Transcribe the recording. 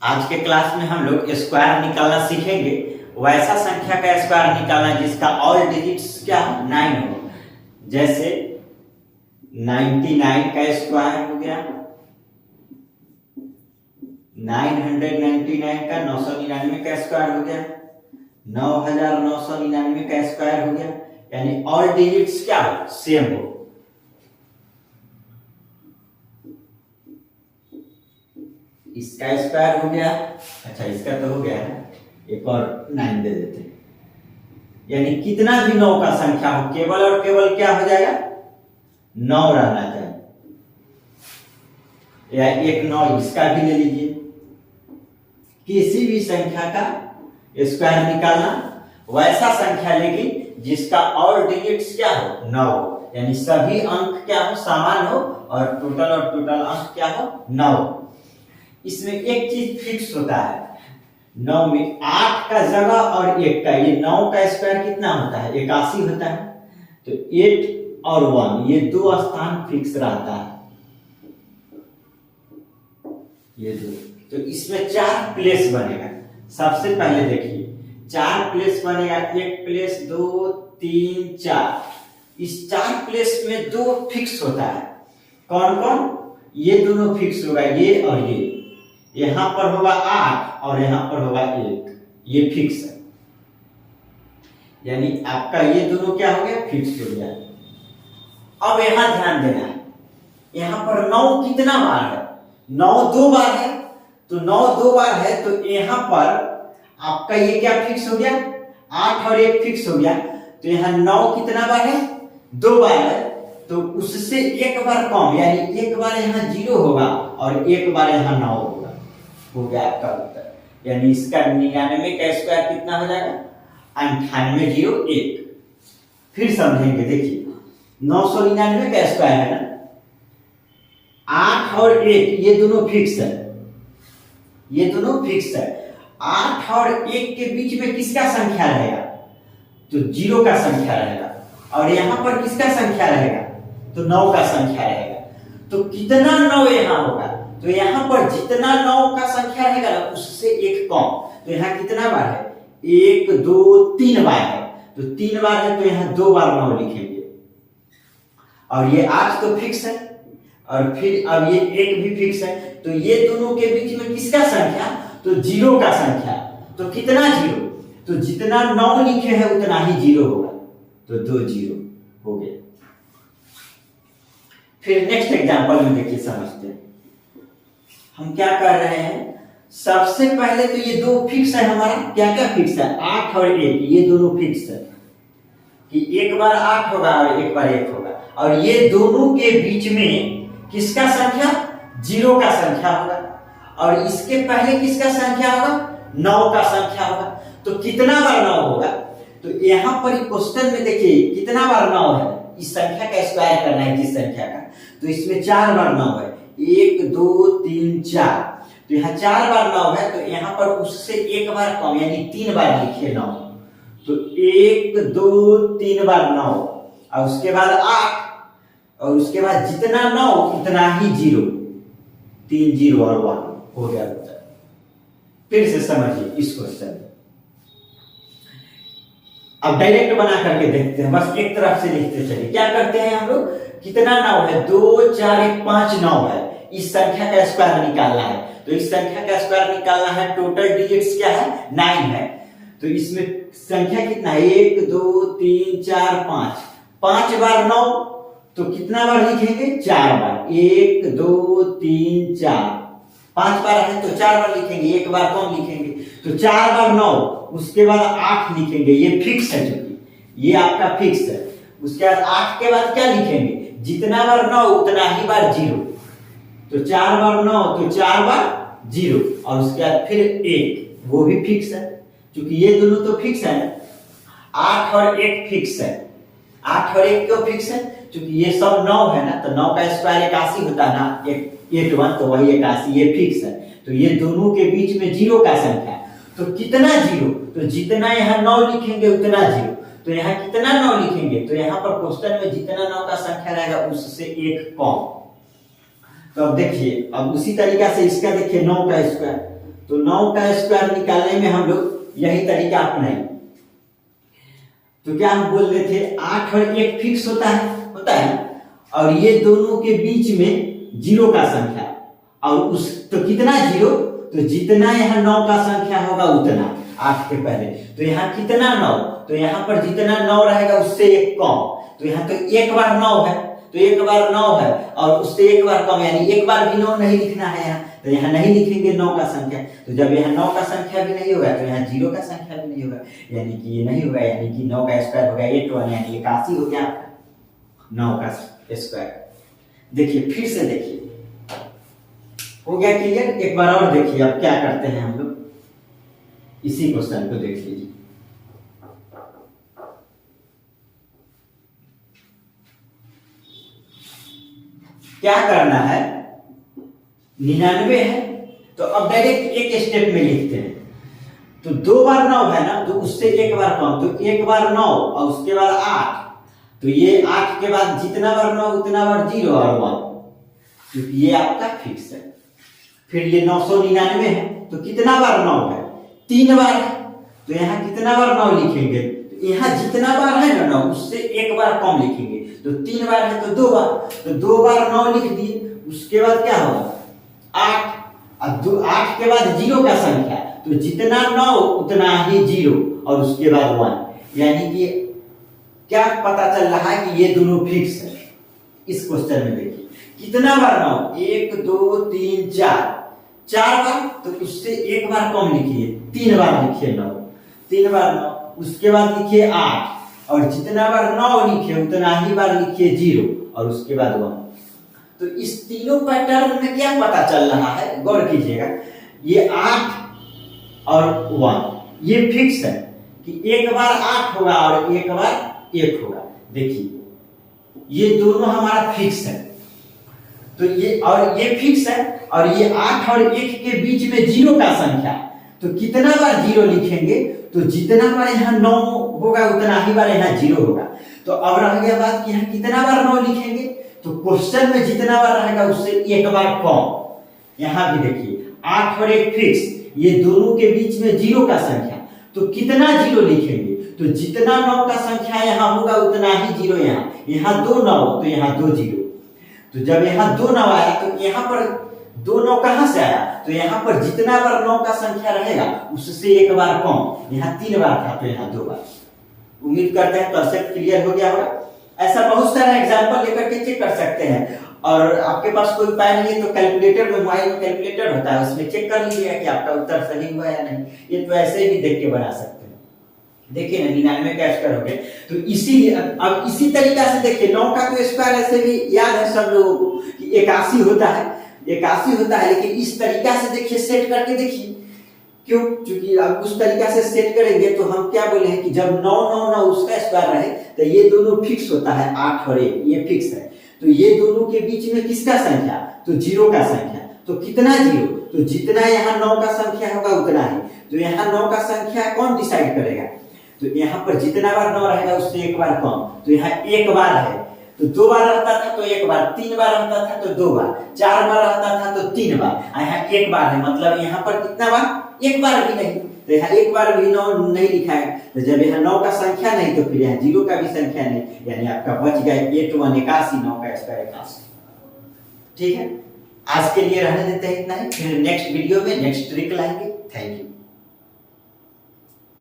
आज के क्लास में हम लोग स्क्वायर निकालना सीखेंगे। वैसा संख्या का स्क्वायर निकालना जिसका ऑल डिजिट्स क्या 9 हो। जैसे 99 का स्क्वायर हो गया, 999 का 999 का स्क्वायर हो गया, 9999 का स्क्वायर हो गया। यानी ऑल डिजिट्स क्या हो, सेम हो। इसका स्क्वायर हो गया, अच्छा इसका तो हो गया है, एक और 9 दे देते हैं। यानी कितना भी 9 का संख्या हो, केवल और केवल क्या हो जाएगा, 9 रहना चाहिए। या एक 9 इसका भी ले लीजिए। किसी भी संख्या का स्क्वायर निकालना, वैसा संख्या लेकिन जिसका ऑल डिजिट्स क्या हो, 9 हो। यानी सभी अंक क्या हो, समान हो, और टोटल अंक क्या हो, 9। इसमें एक चीज फिक्स होता है, 9 में 8 का जगह और 1 का, ये 9 का स्क्वायर कितना होता है, 81 होता है। तो 8 और 1 ये दो स्थान फिक्स रहता है, ये दो। तो इसमें 4 प्लेस बनेगा। सबसे पहले देखिए 4 प्लेस बनेगा, 1 प्लेस 2 3 4। इस 4 प्लेस में 2 फिक्स होता है। कौन कौन, ये दोनों फिक्स होगा, ये और ये। यहां पर होगा 8 और यहां पर होगा 1, ये फिक्स है। यानी आपका ये दोनों क्या हो गया, फिक्स हो गया। अब यहां ध्यान देना है, यहां पर 9 कितना बार है, 9 2 बार है। तो 9 2 बार है, तो यहां पर आपका ये क्या फिक्स हो गया, 8 और 1 फिक्स हो गया। तो यहां 9 कितना बार है, 2 बार है। तो उससे एक बार कम, यानी एक बार यहाँ 0 होगा और एक बार यहाँ 9 होगा। हो गया आपका उत्तर। यानी इसका 99 का स्क्वायर कितना हो जाएगा, 98 0 1। फिर समझेंगे, देखिए 999 का स्क्वायर है ना, 8 और 1 ये दोनों फिक्स है, ये दोनों फिक्स है। 8 और 1 के बीच में किसका संख्या रहेगा, तो 0 का संख्या रहेगा। और यहां पर किसका संख्या रहेगा, तो 9 का संख्या रहेगा। तो कितना 9 यहां होगा, तो यहां पर जितना 9 का संख्या रहेगा ना, उससे एक कम। तो यहां कितना बार है, 1 2 3 बार है। तो 3 बार है, तो यहां 2 बार 9 लिखेंगे। और ये 8 तो फिक्स है, और फिर अब ये 1 भी फिक्स है। तो ये दोनों के बीच में किसका संख्या, तो 0 का संख्या। तो कितना 0, तो जितना 9 लिखे हैं उतना ही 0 होगा। तो 2 0 हो गया। फिर नेक्स्ट एग्जांपल में देखिए, समझते हैं हम क्या कर रहे हैं। सबसे पहले तो ये 2 फिक्स है हमारा, क्या क्या फिक्स है, 8 और 1 ये दोनों फिक्स है कि एक बार 8 होगा और एक बार 1 होगा। और ये दोनों के बीच में किसका संख्या, 0 का संख्या होगा। और इसके पहले किसका संख्या होगा, 9 का संख्या होगा। तो कितना बार 9 होगा, तो यहां पर क्वेश्चन में देखिए कितना बार 9 है। इस संख्या का स्क्वायर करना है जिस संख्या का, तो इसमें 4 बार 9 है, 1 2 3 4। तो यहाँ 4 बार 9 है, तो यहाँ पर उससे एक बार कम, यानी 3 बार लिखिए 9। तो 1 2 3 बार 9, और उसके बाद 8, और उसके बाद जितना 9 उतना ही 0, 3 0 और 1 हो गया उत्तर। फिर से समझिए इस क्वेश्चन, अब डायरेक्ट बना करके देखते हैं। बस एक तरफ से लिखते चलिए। क्या करते हैं हम लोग, कितना 9 है, 2 4 1 5 9 है। इस संख्या का स्क्वायर निकालना है। तो इस संख्या का स्क्वायर निकालना है, टोटल डिजिट्स क्या है, 9 है। तो इसमें संख्या कितना है, 1 2 3 4 5। 5 बार 9, तो कितना बार लिखेंगे, 4 बार। 1 2 3 4, 5 बार है तो 4 बार लिखेंगे, एक बार कम लिखेंगे। तो 4 बार 9, उसके बाद 8 लिखेंगे, ये फिक्स है, चूंकि ये आपका फिक्स है। उसके बाद 8 के बाद क्या लिखेंगे, जितना बार 9 उतना ही बार 0। तो 4 बार 9, तो 4 बार 0। और उसके बाद फिर 1, वो भी फिक्स है, क्योंकि ये दोनों तो फिक्स है। 8 और 1 फिक्स है, 8 और 1 क्यों फिक्स है, क्योंकि ये सब 9 है ना। तो 9 का स्क्वायर 81 होता है ना, 8 1, तो वही 81, ये फिक्स है। तो ये दोनों के बीच में 0 का संख्या। तो कितना 0, तो जितना यहाँ 9 लिखेंगे उतना 0। तो यहाँ कितना 9 लिखेंगे, तो यहाँ पर क्वेश्चन में जितना 9 का संख्या रहेगा उससे एक कम। तो अब देखिए, अब उसी तरीका से इसका देखिए 9 का स्क्वायर। तो 9 का स्क्वायर निकालने में हम लोग यही तरीका अपनाएंगे। तो क्या हम बोल रहे थे, 8 और 1 फिक्स होता है और ये दोनों के बीच में 0 का संख्या, और उस तो कितना 0, तो जितना यहाँ 9 का संख्या होगा उतना 8 के पहले, तो यहाँ कितना 9, तो यहाँ पर जितना 9 रहेगा उससे एक कम, तो यहाँ तो एक बार 9 है, तो एक बार 9 है और उससे एक बार कम, यानी एक बार भी 9 नहीं लिखना है यहाँ, तो यहाँ नहीं लिखेंगे 9 का संख्या। तो जब यहाँ 9 का संख्या भी नहीं होगा तो यहाँ 0 का संख्या भी नहीं होगा, यानी कि ये नहीं होगा, यानी कि 9 का स्क्वायर होगा 81, यानी 81 हो गया आपका 9 का स्क्वायर। देखिए फिर से देखिए, हो गया क्लियर? एक बार और देखिए अब क्या करते हैं हम लोग, इसी क्वेश्चन को देख लीजिए। क्या करना है, 99 है तो अब डायरेक्ट एक स्टेप में लिखते हैं। तो 2 बार 9 है ना, तो उससे एक बार कम, तो एक बार 9 और उसके बाद 8, तो ये 8 के बाद जितना बार 9 उतना बार 0 और 1, तो ये आपका फिक्स है। फिर ये 999 है तो कितना बार 9 है, 3 बार है, तो यहाँ कितना बार 9 लिखेंगे, तो यहाँ जितना बार है ना 9 उससे एक बार कम लिखेंगे, तो 3 बार है तो 2 बार, तो 2 बार 9 लिख दिए, उसके बाद क्या होगा 8, और 8 के बाद 0 का संख्या, तो जितना 9 उतना ही 0 और उसके बाद 1, यानी कि क्या पता चल रहा है कि ये दोनों फिक्स है। इस क्वेश्चन में देखिए कितना बार 9, 1 2 3 4 बार, तो उससे एक बार कम लिखिए, 3 बार लिखिए 9, 3 बार 9, उसके बाद लिखिए 8 और जितना बार 9 लिखिए उतना ही बार लिखिए 0 और उसके बाद 1। तो इस तीनों पैटर्न में क्या पता चल रहा है, गौर कीजिएगा, ये 8 और 1 ये फिक्स है कि एक बार 8 होगा और एक बार 1 होगा। देखिए ये दोनों हमारा फिक्स है, तो ये और ये फिक्स है, और ये 8 और 1 के बीच में 0 का संख्या, तो कितना बार 0 लिखेंगे, तो जितना बार यहाँ 9 होगा उतना ही बार यहाँ 0 होगा। तो अब रह गया बात कि यहाँ कितना बार 9 लिखेंगे, तो क्वेश्चन में जितना बार रहेगा उससे एक बार कम। यहाँ भी देखिए 8 और 1 फिक्स, ये दोनों के बीच में 0 का संख्या, तो कितना 0 लिखेंगे, तो जितना 9 का संख्या यहाँ होगा उतना ही 0 यहाँ 2 9 तो यहाँ 2 0, तो जब यहाँ 2 9 आया तो यहाँ पर 2 9 कहां से आया, तो यहाँ पर जितना बार 9 का संख्या रहेगा उससे एक बार कम, यहाँ 3 बार था तो यहाँ 2 बार। उम्मीद करते हैं कॉन्सेप्ट क्लियर हो गया होगा। ऐसा बहुत सारा एग्जांपल लेकर के चेक कर सकते हैं, और आपके पास कोई उपाय नहीं है तो कैलकुलेटर में, मोबाइल में कैलकुलेटर होता है, उसमें चेक कर लीजिएगा कि आपका उत्तर सही हुआ या नहीं। ये तो ऐसे ही देख के बना सकते हैं। देखिए ना 99 का स्क्वायर हो गया, तो इसीलिए अब इसी तरीका से देखिए 9 का तो स्क्वायर ऐसे भी याद है सब लोगों को कि 81 होता है, 81 होता है, लेकिन इस तरीका से देखिए सेट करके देखिए, क्यों, क्योंकि अब उस तरीका से सेट करेंगे तो हम क्या बोले हैं कि जब 9 9 9 उसका स्क्वायर रहे तो ये दोनों फिक्स होता है, 8 और 1 ये फिक्स है, तो ये दोनों के बीच में किसका संख्या, तो 0 का संख्या, तो कितना 0, तो जितना यहाँ 9 का संख्या होगा उतना ही, तो यहाँ 9 का संख्या कौन डिसाइड करेगा, तो यहाँ पर जितना बार 9 रहेगा उससे एक बार कम, तो यहाँ एक बार है तो 2 बार रहता था तो एक बार, 3 बार रहता था तो 2 बार, 4 बार रहता था तो 3 बार, यहाँ एक बार है, मतलब यहाँ पर कितना बार, एक बार भी नहीं, तो यहाँ एक बार भी 9 नहीं लिखा है, तो जब यहाँ 9 का संख्या नहीं तो फिर यहाँ 0 का भी संख्या नहीं, यानी आपका बच गया 81 81, 9 का स्क्वायर 81। ठीक है, आज के लिए रहने देते हैं इतना ही, फिर नेक्स्ट वीडियो में नेक्स्ट ट्रिक लाएंगे। Thank you.